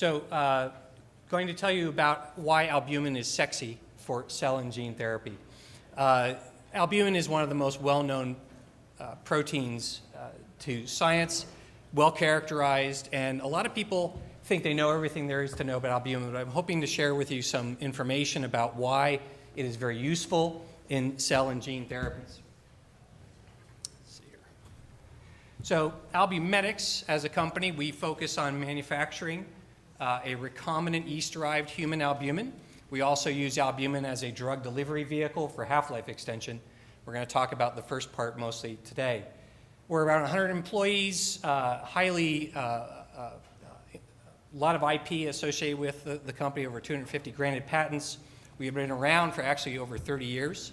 Going to tell you about why albumin is sexy for cell and gene therapy. Albumin is one of the most well-known proteins to science, well-characterized, and a lot of people think they know everything there is to know about albumin, but I'm hoping to share with you some information about why it is very useful in cell and gene therapies. So Albumedix, as a company, we focus on manufacturing a recombinant yeast-derived human albumin. We also use albumin as a drug delivery vehicle for half-life extension. We're going to talk about the first part mostly today. We're around 100 employees, a lot of IP associated with the company, over 250 granted patents. We have been around for actually over 30 years.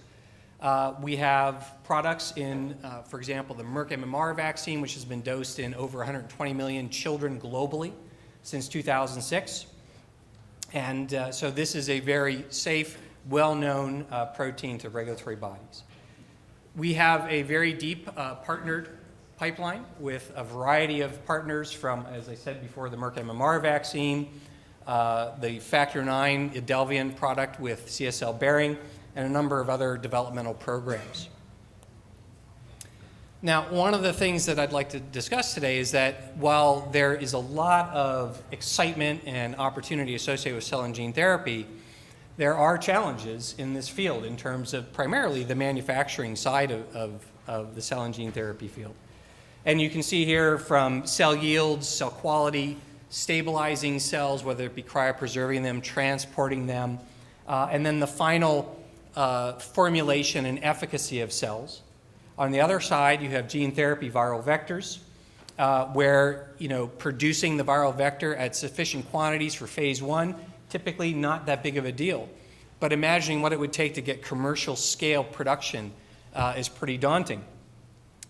We have products in, for example, the Merck MMR vaccine, which has been dosed in over 120 million children globally since 2006. And so this is a very safe, well-known protein to regulatory bodies. We have a very deep partnered pipeline with a variety of partners from, as I said before, the Merck MMR vaccine, the Factor IX Idelvion product with CSL Behring, and a number of other developmental programs. Now, one of the things that I'd like to discuss today is that while there is a lot of excitement and opportunity associated with cell and gene therapy, there are challenges in this field in terms of primarily the manufacturing side of the cell and gene therapy field. And you can see here from cell yields, cell quality, stabilizing cells, whether it be cryopreserving them, transporting them, and then the final formulation and efficacy of cells. On the other side, you have gene therapy viral vectors, where producing the viral vector at sufficient quantities for phase 1, typically not that big of a deal. But imagining what it would take to get commercial scale production is pretty daunting.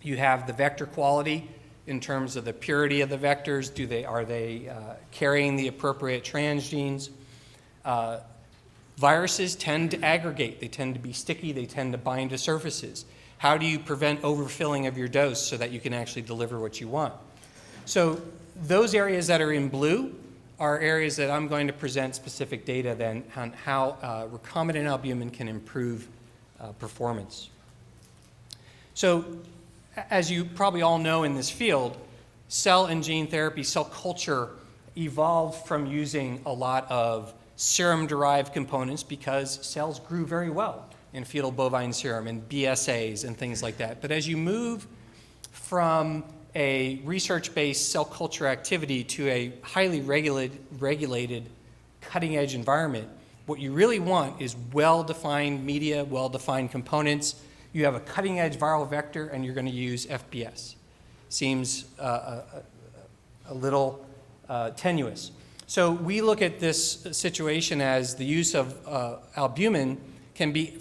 You have the vector quality in terms of the purity of the vectors. Are they carrying the appropriate transgenes? Viruses tend to aggregate. They tend to be sticky. They tend to bind to surfaces. How do you prevent overfilling of your dose so that you can actually deliver what you want? So those areas that are in blue are areas that I'm going to present specific data then on how recombinant albumin can improve performance. So as you probably all know in this field, cell and gene therapy, cell culture evolved from using a lot of serum-derived components because cells grew very well in fetal bovine serum and BSAs and things like that. But as you move from a research-based cell culture activity to a highly regulated cutting-edge environment, what you really want is well-defined media, well-defined components. You have a cutting-edge viral vector, and you're going to use FPS. Seems a little tenuous. So we look at this situation as the use of albumin can be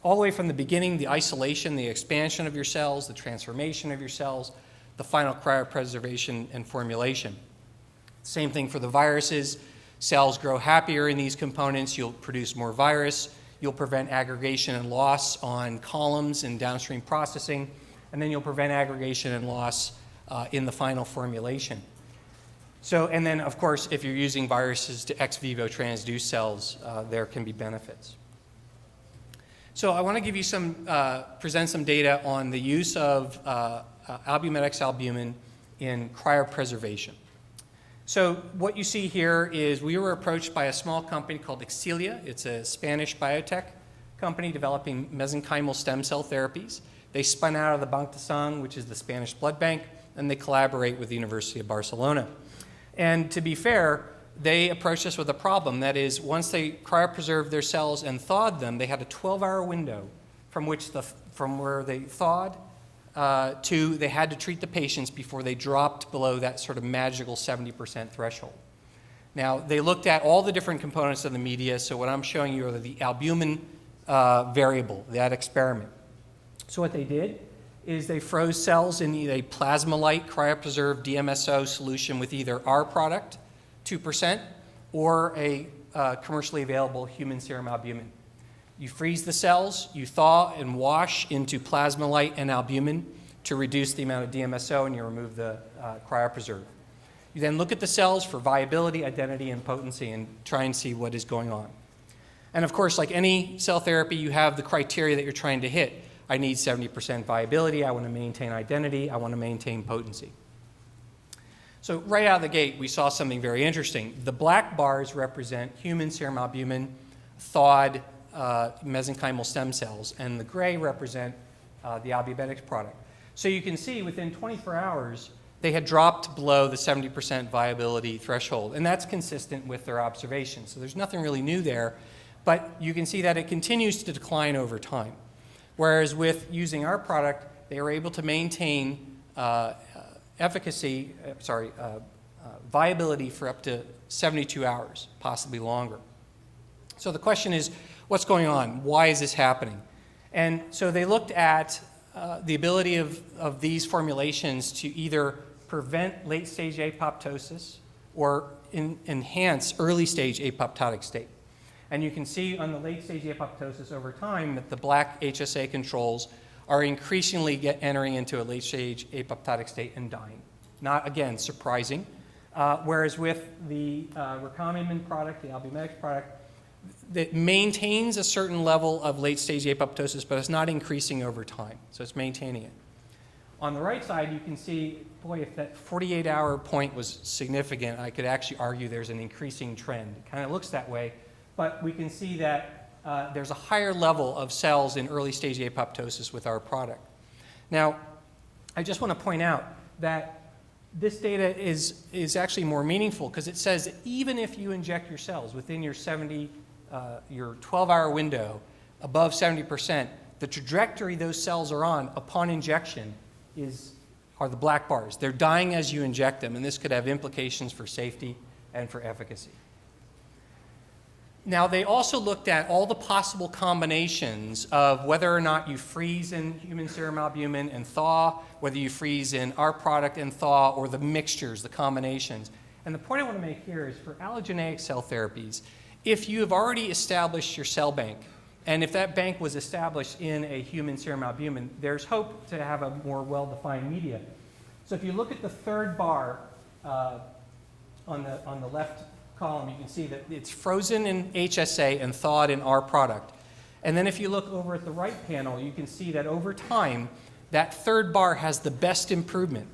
all the way from the beginning, the isolation, the expansion of your cells, the transformation of your cells, the final cryopreservation and formulation. Same thing for the viruses. Cells grow happier in these components. You'll produce more virus. You'll prevent aggregation and loss on columns and downstream processing. And then you'll prevent aggregation and loss in the final formulation. So, and then, of course, if you're using viruses to ex vivo transduce cells, there can be benefits. So I want to give you present some data on the use of Albumedix albumin in cryopreservation. So what you see here is we were approached by a small company called Excelia. It's a Spanish biotech company developing mesenchymal stem cell therapies. They spun out of the Banc de Sang, which is the Spanish blood bank, and they collaborate with the University of Barcelona. And to be fair, they approached us with a problem. That is, once they cryopreserved their cells and thawed them, they had a 12-hour window from where they thawed to they had to treat the patients before they dropped below that sort of magical 70% threshold. Now, they looked at all the different components of the media, so what I'm showing you are the albumin variable, that experiment. So what they did is they froze cells in a plasma-light cryopreserved DMSO solution with either our product, 2%, or a commercially available human serum albumin. You freeze the cells, you thaw and wash into plasma light and albumin to reduce the amount of DMSO, and you remove the cryopreserve. You then look at the cells for viability, identity, and potency and try and see what is going on. And of course, like any cell therapy, you have the criteria that you're trying to hit. I need 70% viability, I want to maintain identity, I want to maintain potency. So right out of the gate, we saw something very interesting. The black bars represent human serum albumin, thawed mesenchymal stem cells, and the gray represent the Albumedix product. So you can see within 24 hours, they had dropped below the 70% viability threshold, and that's consistent with their observations. So there's nothing really new there, but you can see that it continues to decline over time. Whereas with using our product, they were able to maintain viability for up to 72 hours, possibly longer. So the question is, what's going on? Why is this happening? And so they looked at the ability of these formulations to either prevent late-stage apoptosis or enhance early-stage apoptotic state. And you can see on the late-stage apoptosis over time that the black HSA controls are increasingly entering into a late-stage apoptotic state and dying. Not, again, surprising. Whereas with the recombinant product, the Albumedix product, that maintains a certain level of late-stage apoptosis, but it's not increasing over time. So it's maintaining it. On the right side, you can see, boy, if that 48-hour point was significant, I could actually argue there's an increasing trend. It kind of looks that way, but we can see that there's a higher level of cells in early-stage apoptosis with our product. Now, I just want to point out that this data is actually more meaningful because it says that even if you inject your cells within your 12-hour window above 70%, the trajectory those cells are on upon injection are the black bars. They're dying as you inject them, and this could have implications for safety and for efficacy. Now, they also looked at all the possible combinations of whether or not you freeze in human serum albumin and thaw, whether you freeze in our product and thaw, or the mixtures, the combinations. And the point I want to make here is for allogeneic cell therapies, if you have already established your cell bank, and if that bank was established in a human serum albumin, there's hope to have a more well-defined media. So if you look at the third bar on the left column, you can see that it's frozen in HSA and thawed in our product. And then if you look over at the right panel, you can see that over time, that third bar has the best improvement,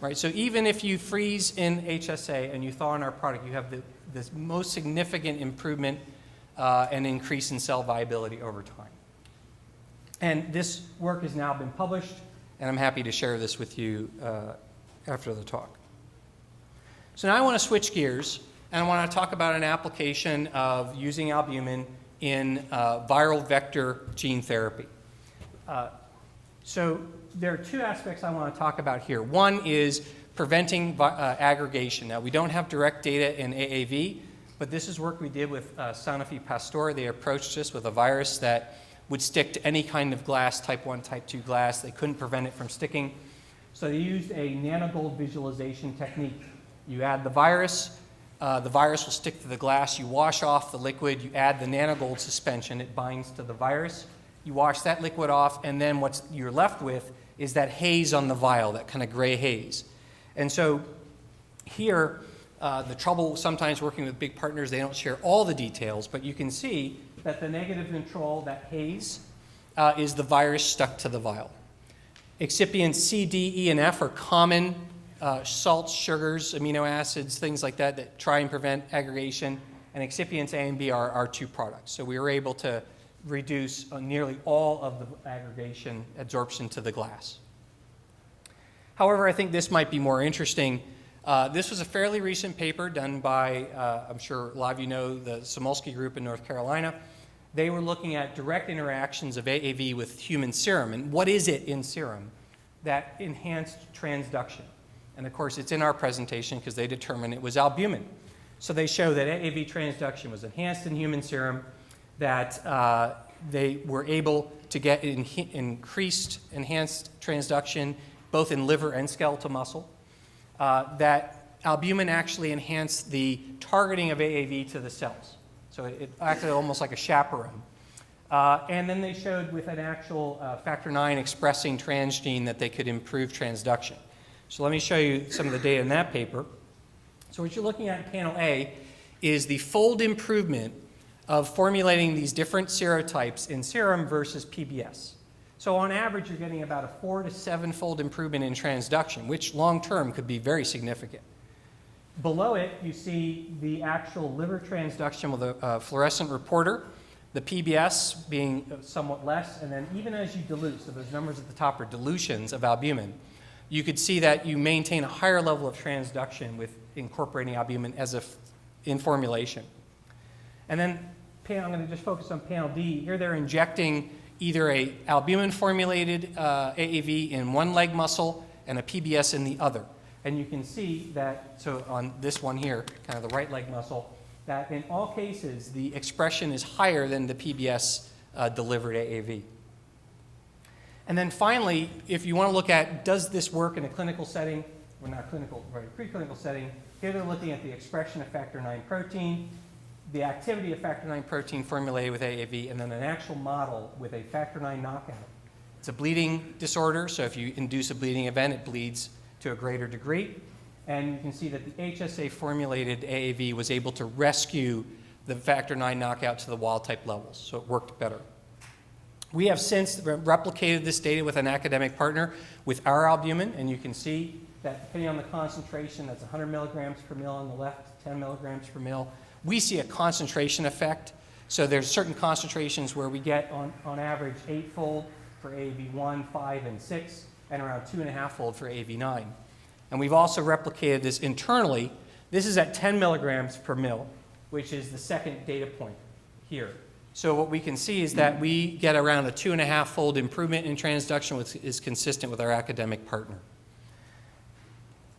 right? So even if you freeze in HSA and you thaw in our product, you have this most significant improvement and increase in cell viability over time. And this work has now been published, and I'm happy to share this with you after the talk. So now I want to switch gears, and I want to talk about an application of using albumin in viral vector gene therapy. So there are two aspects I want to talk about here. One is preventing aggregation. Now, we don't have direct data in AAV, but this is work we did with Sanofi Pasteur. They approached us with a virus that would stick to any kind of glass, type 1, type 2 glass. They couldn't prevent it from sticking. So they used a nanogold visualization technique. You add the virus will stick to the glass. You wash off the liquid. You add the nanogold suspension. It binds to the virus. You wash that liquid off, and then what you're left with is that haze on the vial, that kind of gray haze. And so here, the trouble sometimes working with big partners, they don't share all the details, but you can see that the negative control, that haze, is the virus stuck to the vial. Excipients C, D, E, and F are common salts, sugars, amino acids, things like that try and prevent aggregation, and excipients A and B are our two products. So we were able to reduce nearly all of the aggregation adsorption to the glass. However, I think this might be more interesting. This was a fairly recent paper done by, I'm sure a lot of you know, the Samolsky group in North Carolina. They were looking at direct interactions of AAV with human serum, and what is it in serum that enhanced transduction? And of course, it's in our presentation because they determined it was albumin. So they show that AAV transduction was enhanced in human serum, that they were able to get enhanced transduction both in liver and skeletal muscle, that albumin actually enhanced the targeting of AAV to the cells. So it acted almost like a chaperone. And then they showed with an actual factor IX expressing transgene that they could improve transduction. So let me show you some of the data in that paper. So what you're looking at in panel A is the fold improvement of formulating these different serotypes in serum versus PBS. So on average, you're getting about a 4 to 7-fold improvement in transduction, which long-term could be very significant. Below it, you see the actual liver transduction with a fluorescent reporter, the PBS being somewhat less, and then even as you dilute, so those numbers at the top are dilutions of albumin, you could see that you maintain a higher level of transduction with incorporating albumin in formulation. And then I'm going to just focus on panel D. Here they're injecting either a albumin-formulated AAV in one leg muscle and a PBS in the other. And you can see that, so on this one here, kind of the right leg muscle, that in all cases, the expression is higher than the PBS delivered AAV. And then finally, if you want to look at, does this work in a clinical setting, or not clinical, right, preclinical setting, here they're looking at the expression of factor IX protein, the activity of factor IX protein formulated with AAV, and then an actual model with a factor IX knockout. It's a bleeding disorder, so if you induce a bleeding event, it bleeds to a greater degree. And you can see that the HSA-formulated AAV was able to rescue the factor IX knockout to the wild-type levels, so it worked better. We have since replicated this data with an academic partner with our albumin, and you can see that depending on the concentration, that's 100 milligrams per mil on the left, 10 milligrams per mil, we see a concentration effect. So there's certain concentrations where we get on average 8-fold for AAV1, 5, and 6, and around 2.5-fold for AAV9. And we've also replicated this internally. This is at 10 milligrams per mil, which is the second data point here. So what we can see is that we get around a 2.5-fold improvement in transduction, which is consistent with our academic partner.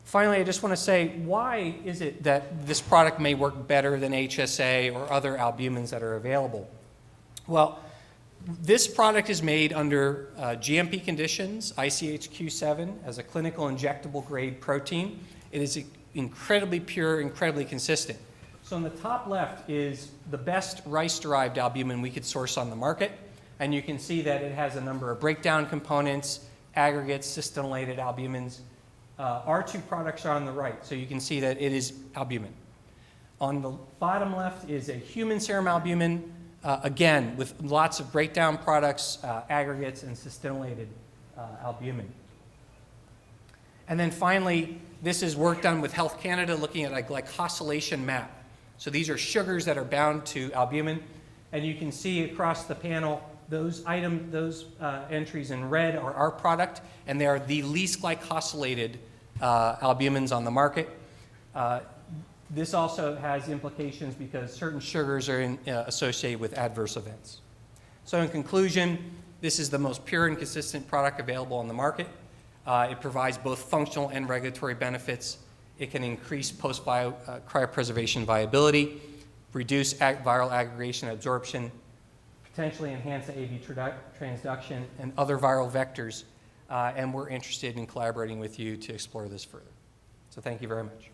Finally, I just want to say, why is it that this product may work better than HSA or other albumins that are available? Well, this product is made under GMP conditions, ICHQ7, as a clinical injectable grade protein. It is incredibly pure, incredibly consistent. So on the top left is the best rice-derived albumin we could source on the market, and you can see that it has a number of breakdown components, aggregates, cysteinated albumins. Our two products are on the right, so you can see that it is albumin. On the bottom left is a human serum albumin, again, with lots of breakdown products, aggregates, and cysteinated albumin. And then finally, this is work done with Health Canada looking at a glycosylation map. So these are sugars that are bound to albumin, and you can see across the panel those entries in red are our product, and they are the least glycosylated albumins on the market. This also has implications because certain sugars are associated with adverse events. So in conclusion, this is the most pure and consistent product available on the market. It provides both functional and regulatory benefits. It can increase cryopreservation viability, reduce viral aggregation and absorption, potentially enhance the AAV transduction and other viral vectors, and we're interested in collaborating with you to explore this further. So thank you very much.